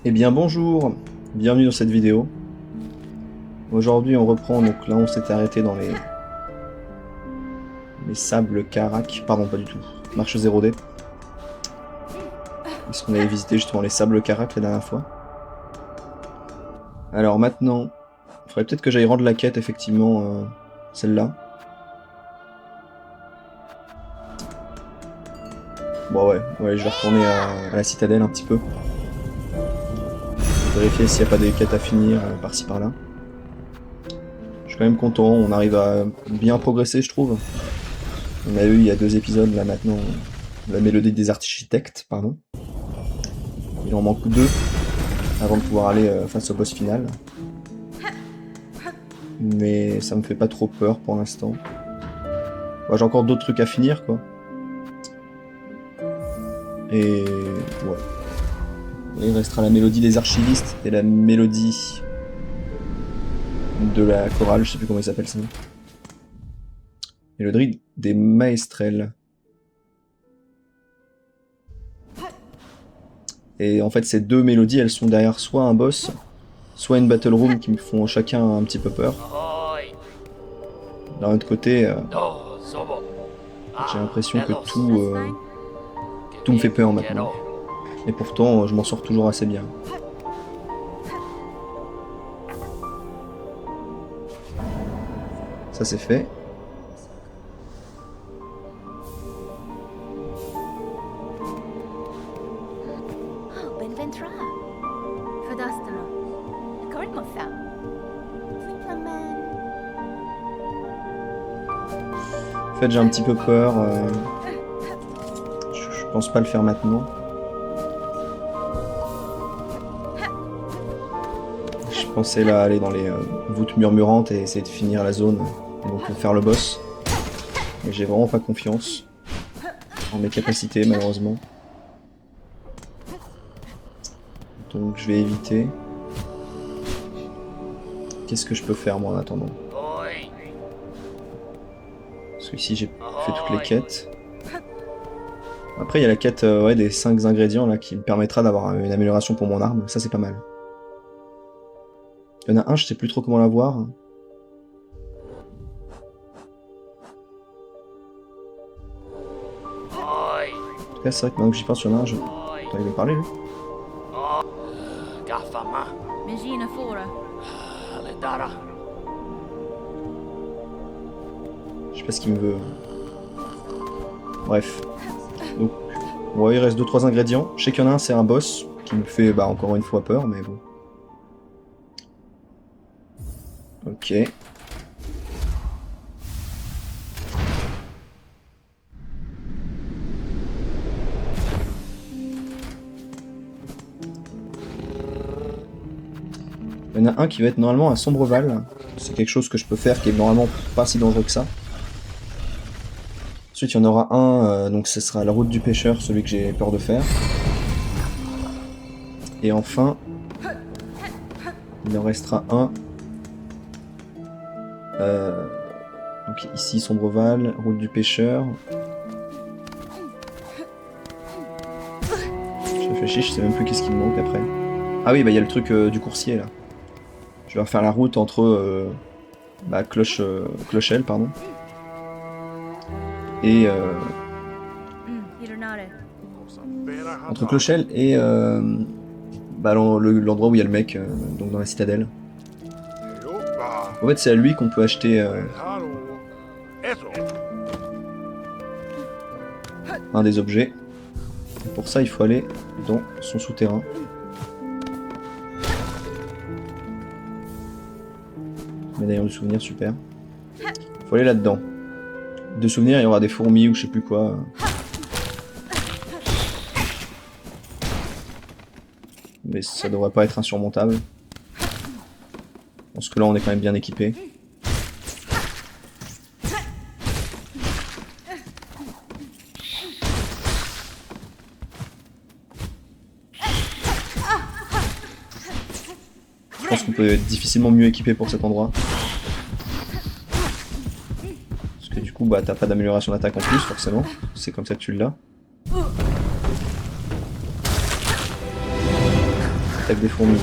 Eh bien bonjour, bienvenue dans cette vidéo. Aujourd'hui on reprend, donc là on s'était arrêté dans les sables Karak, pardon pas du tout, marche 0D. Parce qu'on avait visité justement les sables Karak la dernière fois. Alors maintenant, il faudrait peut-être que j'aille rendre la quête effectivement, celle-là. Bon ouais, je vais retourner à la citadelle un petit peu. Vérifier s'il n'y a pas des quêtes à finir par-ci par-là. Je suis quand même content, on arrive à bien progresser je trouve. On a eu il y a 2 épisodes là maintenant, la mélodie des architectes, pardon. Il en manque 2 avant de pouvoir aller face au boss final. Mais ça me fait pas trop peur pour l'instant. Bon, j'ai encore d'autres trucs à finir quoi. Et ouais. Il restera la mélodie des archivistes et la mélodie de la chorale, je sais plus comment il s'appelle ça. Mélodie des maestrelles. Et en fait ces 2 mélodies elles sont derrière soit un boss, soit une battle room qui me font chacun un petit peu peur. D'un autre côté, j'ai l'impression que tout me fait peur maintenant. Et pourtant, je m'en sors toujours assez bien. Ça c'est fait. En fait, j'ai un petit peu peur. Je pense pas le faire maintenant. Je pensais là aller dans les voûtes murmurantes et essayer de finir la zone, et donc faire le boss. Mais j'ai vraiment pas confiance en mes capacités malheureusement. Donc je vais éviter. Qu'est-ce que je peux faire moi en attendant? Parce que ici j'ai fait toutes les quêtes. Après il y a la quête ouais, des 5 ingrédients là qui me permettra d'avoir une amélioration pour mon arme, ça c'est pas mal. Il y en a un, je sais plus trop comment l'avoir. En tout cas c'est vrai que maintenant que j'y pense, il y en a un, je... Attends, il veut parler lui? Je sais pas ce qu'il me veut. Bref. Donc, ouais, il reste 2-3 ingrédients. Je sais qu'il y en a un, c'est un boss, qui me fait bah, encore une fois peur, mais bon. Ok. Il y en a un qui va être normalement à Sombreval. C'est quelque chose que je peux faire qui est normalement pas si dangereux que ça. Ensuite, il y en aura un, donc ce sera la route du pêcheur, celui que j'ai peur de faire. Et enfin, il en restera un. Donc ici, Sombreval, route du pêcheur. Je réfléchis, je sais même plus qu'est-ce qui me manque après. Ah oui, bah il y a le truc du coursier là. Je vais refaire la route entre bah, Clochelle, pardon. Et entre Clochelle et bah, l'endroit où il y a le mec, donc dans la citadelle. En fait, c'est à lui qu'on peut acheter un des objets. Et pour ça, il faut aller dans son souterrain. Médaillon de souvenir, super. Il faut aller là-dedans. De souvenirs, il y aura des fourmis ou je sais plus quoi. Mais ça devrait pas être insurmontable. Parce que là, on est quand même bien équipé. Je pense qu'on peut être difficilement mieux équipé pour cet endroit. Parce que du coup, bah, t'as pas d'amélioration d'attaque en plus, forcément. C'est comme ça que tu l'as. Attaque des fourmis.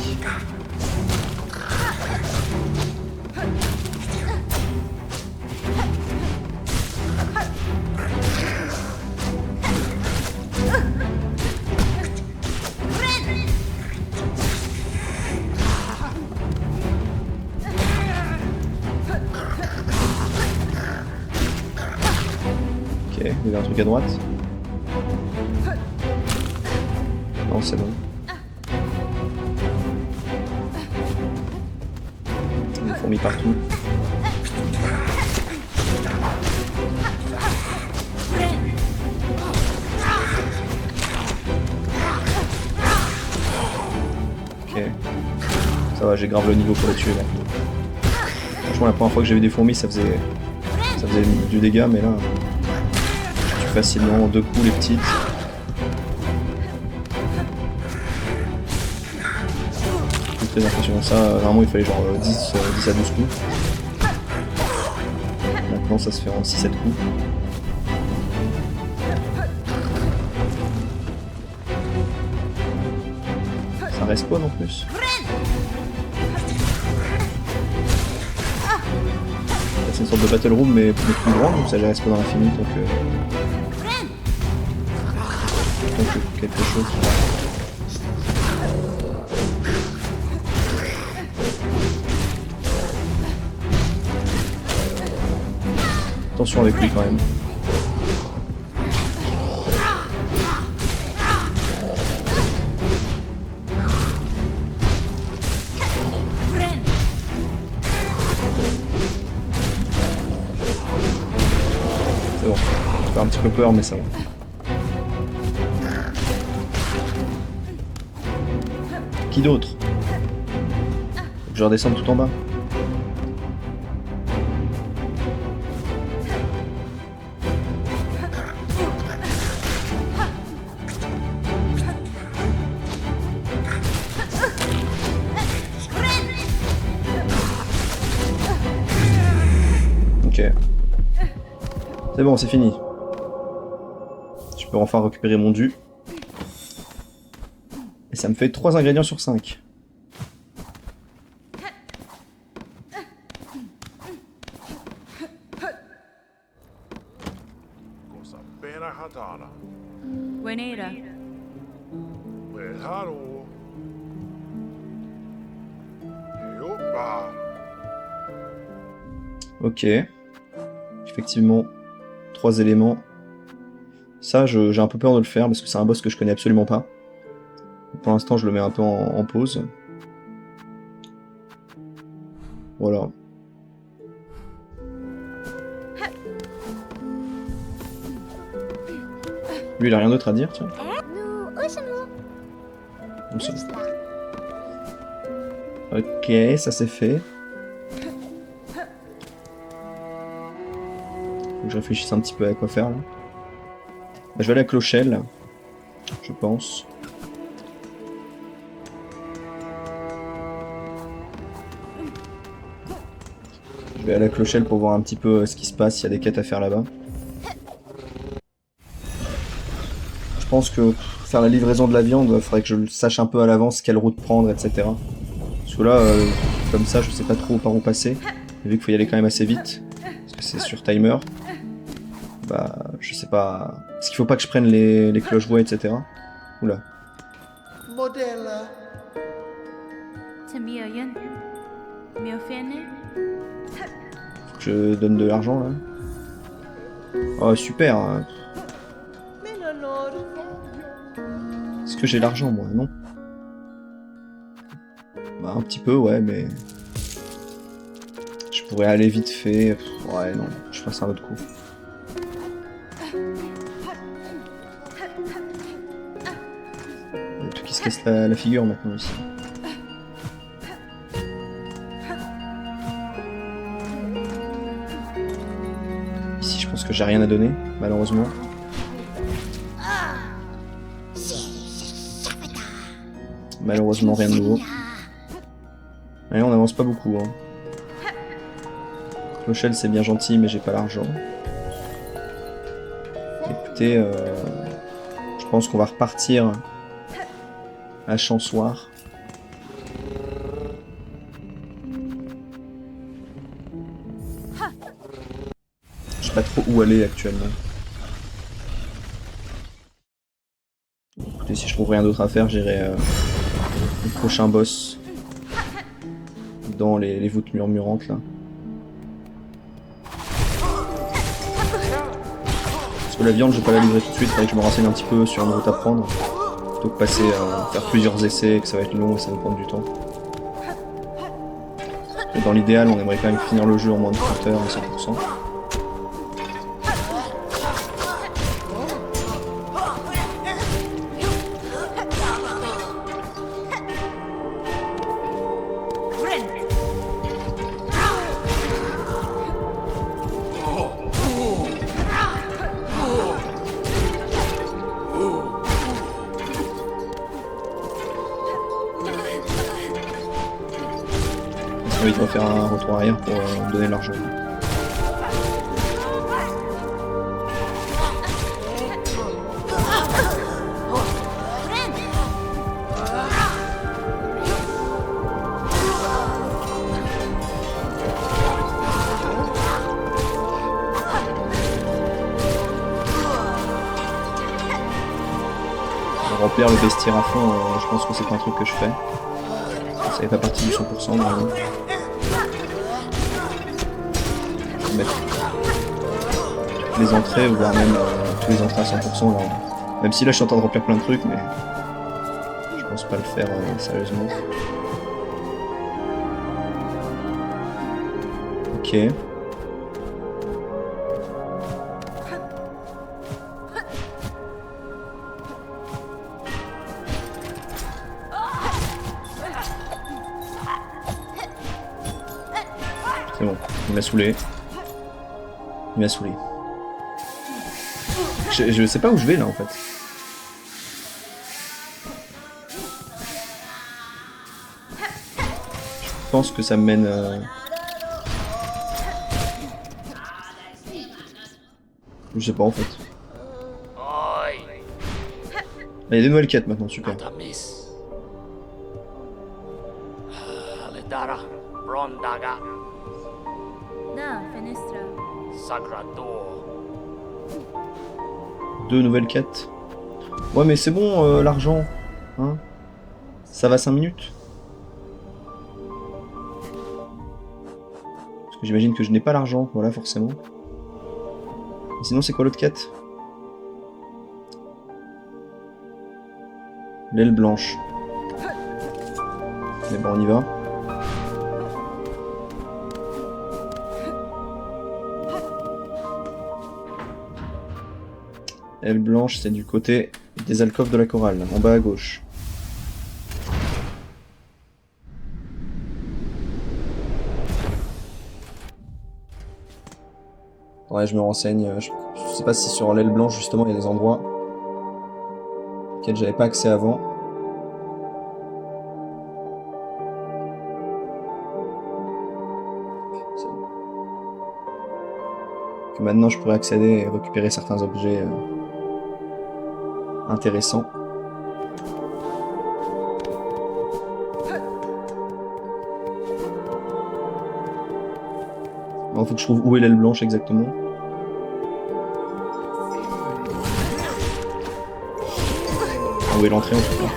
Ok, il y avait un truc à droite. Non, c'est bon. Des fourmis partout. Ok. Ça va, j'ai grave le niveau pour les tuer là. Franchement, la première fois que j'ai vu des fourmis, ça faisait du dégât, mais là, je tue facilement 2 coups les petites. C'est très impressionnant. Ça, normalement, il fallait genre 10 à 12 coups. Maintenant, ça se fait en 6-7 coups. Ça respawn en plus. C'est une sorte de battle room mais plus grand, donc ça les respawn dans l'infini, donc quelque chose. Attention avec lui quand même. C'est bon, ça fait un petit peu peur mais ça va. Qui d'autre? Faut que je redescende tout en bas. Ok. C'est bon, c'est fini. Je peux enfin récupérer mon dû. Et ça me fait 3 ingrédients sur 5. Wenera. Ok. Effectivement, 3 éléments. Ça, j'ai un peu peur de le faire parce que c'est un boss que je connais absolument pas. Pour l'instant, je le mets un peu en pause. Voilà. Lui, il a rien d'autre à dire, tiens. Bon, c'est bon. Ok, ça c'est fait. Faut que je réfléchisse un petit peu à quoi faire là. Bah, je vais aller à Clochelle, je pense. Je vais aller à Clochelle pour voir un petit peu ce qui se passe, s'il y a des quêtes à faire là-bas. Je pense que faire la livraison de la viande, il faudrait que je sache un peu à l'avance quelle route prendre, etc. Parce que là, comme ça, je sais pas trop par où passer. Vu qu'il faut y aller quand même assez vite, parce que c'est sur timer. Bah, je sais pas... Est-ce qu'il faut pas que je prenne les cloches-bois, etc. Oula. Faut que je donne de l'argent, là. Oh, super. Est-ce que j'ai l'argent, moi? Non. Bah, un petit peu, ouais, mais... Je pourrais aller vite fait... Ouais, non, je ferai ça un autre coup. Il y a tout qui se casse la figure, maintenant, ici. Ici, je pense que j'ai rien à donner, malheureusement. Malheureusement, rien de nouveau. Allez, on avance pas beaucoup. Hein. Clochelle, c'est bien gentil, mais j'ai pas l'argent. Écoutez, je pense qu'on va repartir à Chansoir. trop où aller actuellement. Écoutez, si je trouve rien d'autre à faire, j'irai au prochain boss dans les voûtes murmurantes là. Parce que la viande, je vais pas la livrer tout de suite, il faudrait que je me renseigne un petit peu sur une route à prendre. Plutôt que passer à faire plusieurs essais, que ça va être long et ça va prendre du temps. Et dans l'idéal, on aimerait quand même finir le jeu en moins de 30 heures à 100%. Oui, il va faire un retour arrière pour me donner l'argent. Remplir le vestiaire à fond, je pense que c'est pas un truc que je fais. Ça fait pas partie du 100% vraiment. Mettre toutes les entrées, voire même tous les entrées à 100% là. Même si là je suis en train de remplir plein de trucs, mais je pense pas le faire sérieusement. Ok. C'est bon, il m'a saoulé. Il m'a saoulé. Je sais pas où je vais là en fait. Je pense que ça me mène... Je sais pas en fait. Ah, il y a des nouvelles quêtes maintenant, super. Deux nouvelles quêtes. Ouais mais c'est bon l'argent. Hein, ça va 5 minutes. Parce que j'imagine que je n'ai pas l'argent, voilà forcément. Et sinon c'est quoi l'autre quête? L'aile blanche. Mais bon on y va. Aile blanche, c'est du côté des alcôves de la chorale, en bas à gauche. Ouais, je me renseigne. Je sais pas si sur l'aile blanche, justement, il y a des endroits auxquels j'avais pas accès avant. Que maintenant, je pourrais accéder et récupérer certains objets intéressant. Il faut que je trouve où est l'aile blanche exactement. Où est l'entrée en tout cas.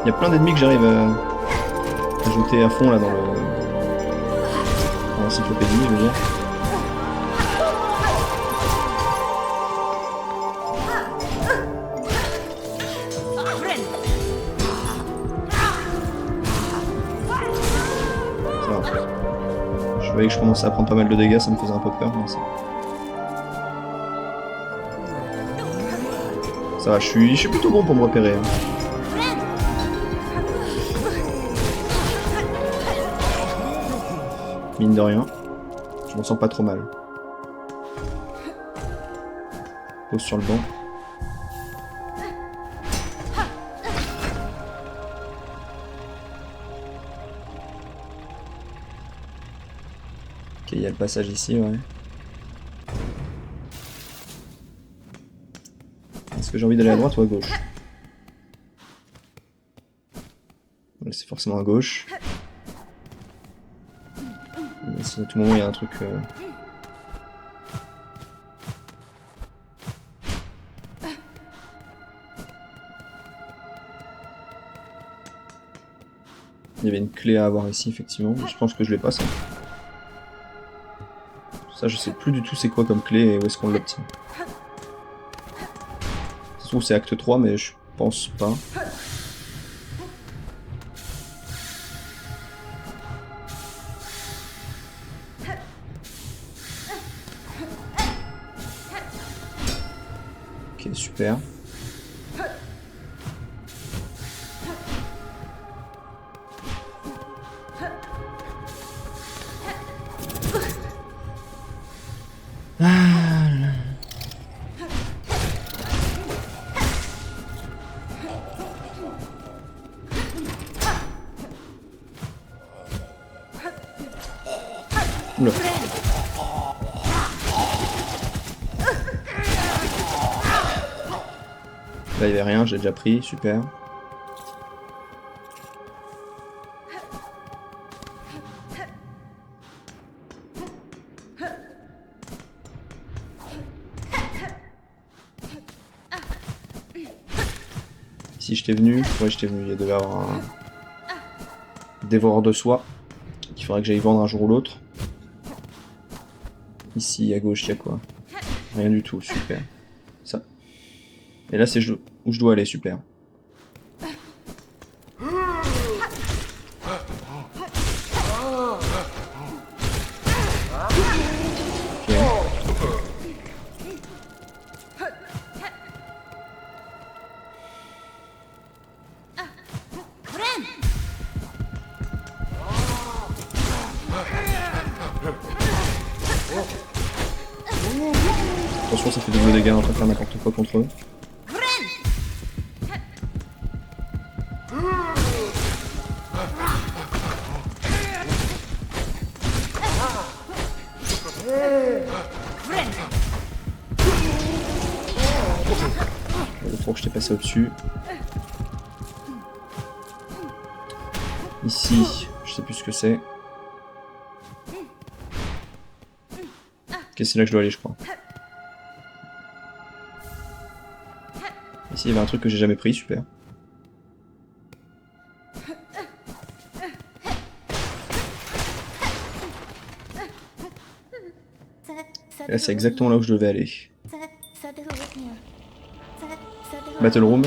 Il y a plein d'ennemis que j'arrive à ajouter à fond là dans l'encyclopédie, je veux dire. Ça va. Je voyais que je commençais à prendre pas mal de dégâts, ça me faisait un peu peur. Mais ça va, je suis plutôt bon pour me repérer. Hein. Mine de rien, je m'en sens pas trop mal. Pose sur le banc. Ok, il passage ici, ouais. Est-ce que j'ai envie d'aller à droite ou à gauche? C'est forcément à gauche. Mais si à tout moment il y a un truc... Il y avait une clé à avoir ici, effectivement. Je pense que je l'ai pas, ça. Ça, je sais plus du tout c'est quoi comme clé et où est-ce qu'on l'obtient. Ça se trouve, c'est acte 3, mais je pense pas. Ok, super. Oula. Là, il n'y avait rien, j'ai déjà pris, super. Si j'étais venu, ouais, j'étais venu, il y devait y avoir un dévoreur de soi qu'il faudrait que j'aille vendre un jour ou l'autre. Ici, à gauche, il y a quoi? Rien du tout, super. Ça. Et là, c'est où je dois aller, super. Attention, ça fait des gros dégâts, on va pas faire n'importe quoi contre eux. Le tour que je t'ai passé au-dessus. Ici, je sais plus ce que c'est. Ok, c'est là que je dois aller, je crois. Ici, il y avait un truc que j'ai jamais pris, super. Et là, c'est exactement là où je devais aller. Battle Room.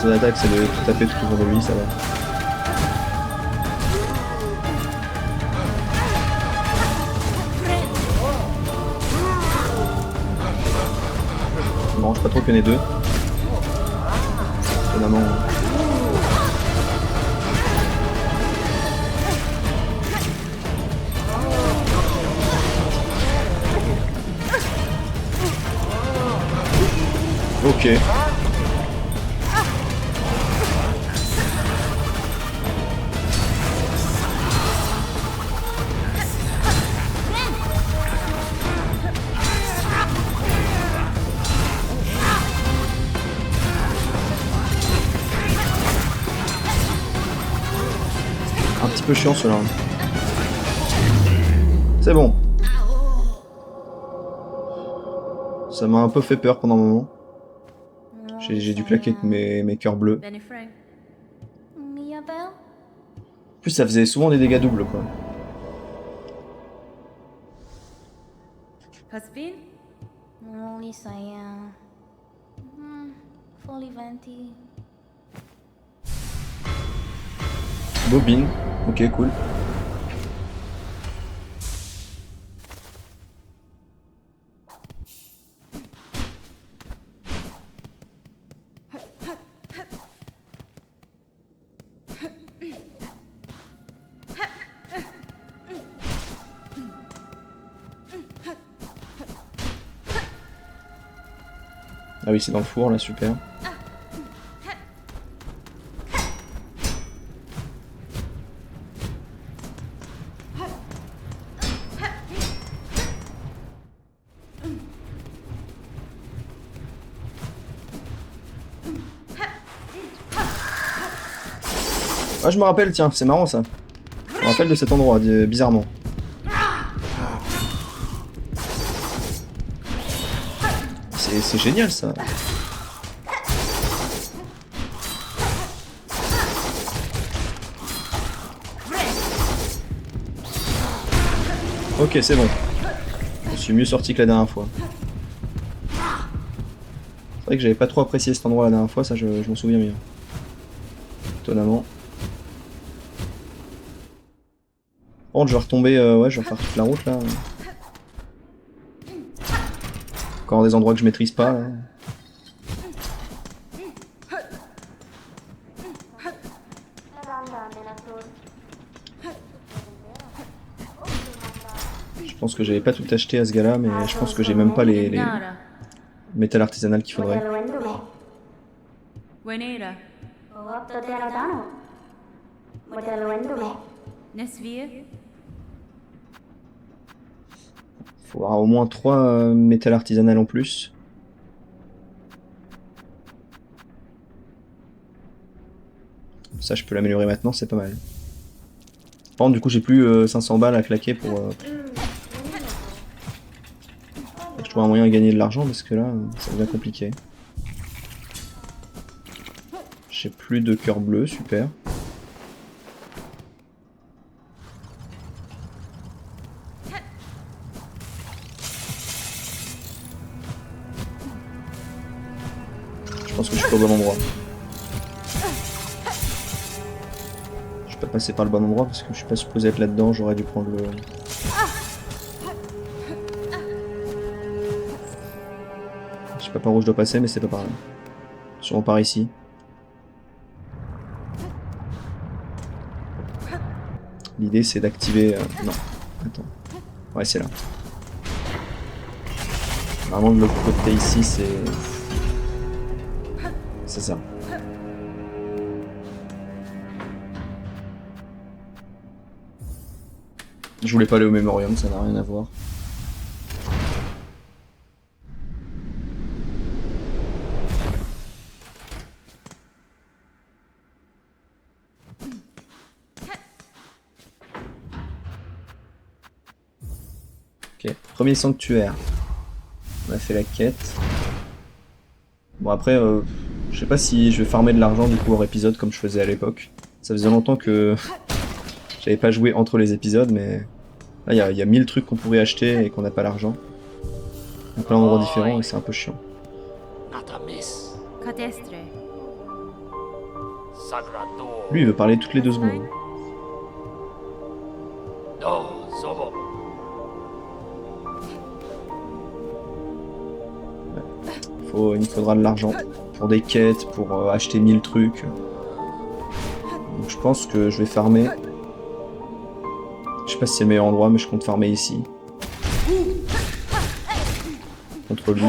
Son attaque, c'est de tout taper tout autour de lui, ça va. Ça m'arrange pas trop qu'il y en ait deux. Étonnamment. Ok. Un petit peu chiant cela. C'est bon. Ça m'a un peu fait peur pendant un moment. J'ai dû claquer avec mes cœurs bleus. En plus, ça faisait souvent des dégâts doubles, quoi. Bobine. Ok, cool. Ah oui, c'est dans le four là, super. Ah, je me rappelle, tiens, c'est marrant ça. Je me rappelle de cet endroit, bizarrement. C'est génial ça. Ok, c'est bon. Je suis mieux sorti que la dernière fois. C'est vrai que j'avais pas trop apprécié cet endroit la dernière fois, ça je m'en souviens mieux. Étonnamment. Par contre, je vais retomber, ouais, je vais refaire toute la route là. Encore des endroits que je maîtrise pas là. Je pense que j'avais pas tout acheté à ce gars-là, mais je pense que j'ai même pas les métal artisanal qu'il faudrait. Faut avoir au moins 3 métal artisanal en plus. Ça, je peux l'améliorer maintenant, c'est pas mal. Par contre, du coup, j'ai plus 500 balles à claquer pour... Je trouve un moyen de gagner de l'argent parce que là, ça devient compliqué. J'ai plus de cœur bleu, super. Je pense que je suis pas au bon endroit. Je suis pas passé par le bon endroit parce que je suis pas supposé être là-dedans, j'aurais dû prendre le... Je sais pas par où je dois passer, mais c'est pas par là. Sûrement par ici. L'idée c'est d'activer... Non, attends. Ouais, c'est là. Normalement de l'autre côté ici, c'est... C'est ça. Je voulais pas aller au Memorium, ça n'a rien à voir. Ok, premier sanctuaire. On a fait la quête. Bon après, je sais pas si je vais farmer de l'argent du coup hors épisode comme je faisais à l'époque. Ça faisait longtemps que j'avais pas joué entre les épisodes, mais là il y a 1000 trucs qu'on pourrait acheter et qu'on n'a pas l'argent. Il y a plein d'endroits différents et c'est un peu chiant. Lui il veut parler toutes les 2 secondes. Il me faudra de l'argent pour des quêtes, pour acheter 1000 trucs. Donc je pense que je vais farmer. Je sais pas si c'est le meilleur endroit, mais je compte farmer ici. Contre lui.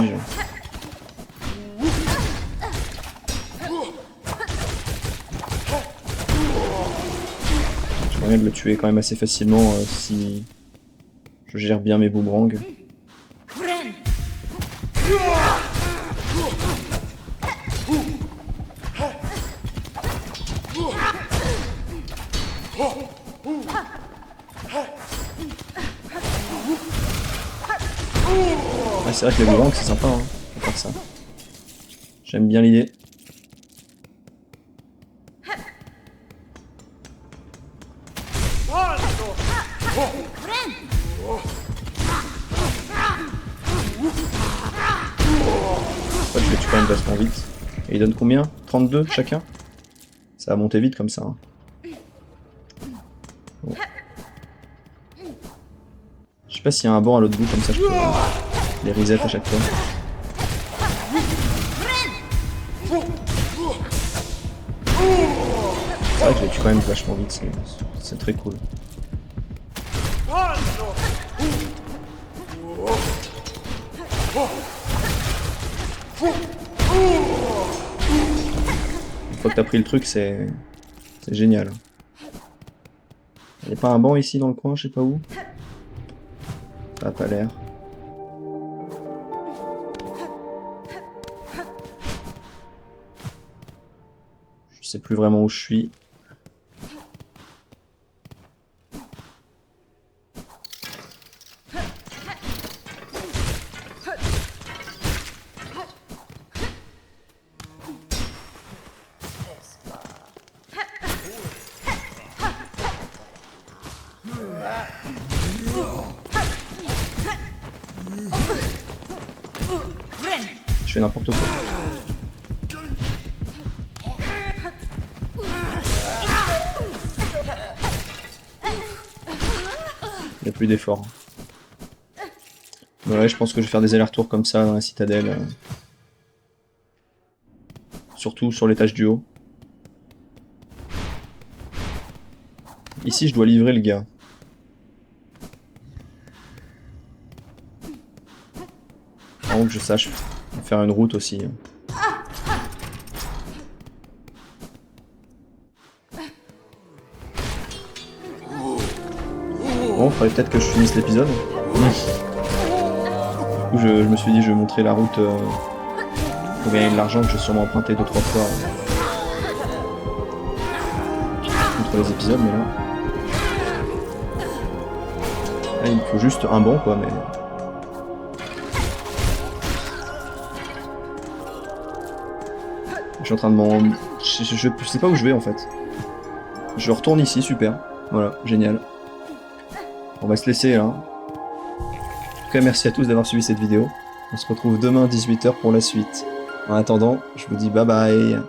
J'ai moyen de le tuer quand même assez facilement si je gère bien mes boomerangs. Ah, c'est vrai que les boomerangs c'est sympa, hein, faut faire ça. J'aime bien l'idée. Je les tue quand même vachement vite. Et il donne combien? 32 chacun? Ça va monter vite comme ça. Hein. Bon. Je sais pas s'il y a un banc à l'autre bout comme ça je peux les reset à chaque fois. C'est vrai que je les tue quand même vachement vite, c'est très cool. Une fois que t'as pris le truc, c'est génial. Y'a pas un banc ici dans le coin, je sais pas où. Ça a pas l'air. Je sais plus vraiment où je suis. Je fais n'importe quoi. Il n'y a plus d'effort. Ouais, je pense que je vais faire des allers-retours comme ça dans la citadelle. Surtout sur l'étage du haut. Ici, je dois livrer le gars. Avant que je sache faire une route aussi. Bon, faudrait peut-être que je finisse l'épisode. Du coup, je me suis dit, je vais montrer la route pour gagner de l'argent que je vais sûrement emprunter 2-3 fois entre les épisodes, mais là... Là, il me faut juste un banc, quoi, mais... Je suis en train de m'en... Je sais pas où je vais, en fait. Je retourne ici, super. Voilà, génial. On va se laisser, là. En tout cas, merci à tous d'avoir suivi cette vidéo. On se retrouve demain 18 h pour la suite. En attendant, je vous dis bye bye.